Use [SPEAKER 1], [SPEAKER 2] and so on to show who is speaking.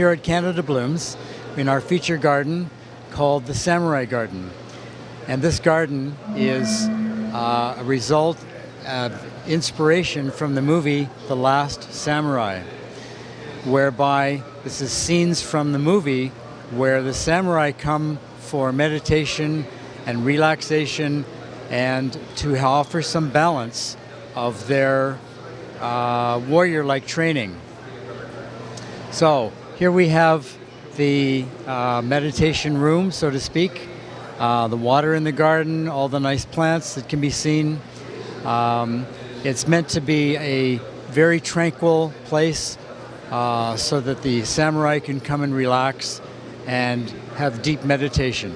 [SPEAKER 1] here at CanadaBlooms in our feature garden called the Samurai Garden. And this garden is a result of inspiration from the movie The Last Samurai, whereby this is scenes from the movie where the samurai come for meditation and relaxation and to offer some balance of their warrior-like training. So here we have the meditation room, so to speak, the water in the garden, all the nice plants that can be seen. It's meant to be a very tranquil place so that the samurai can come and relax and have deep meditation.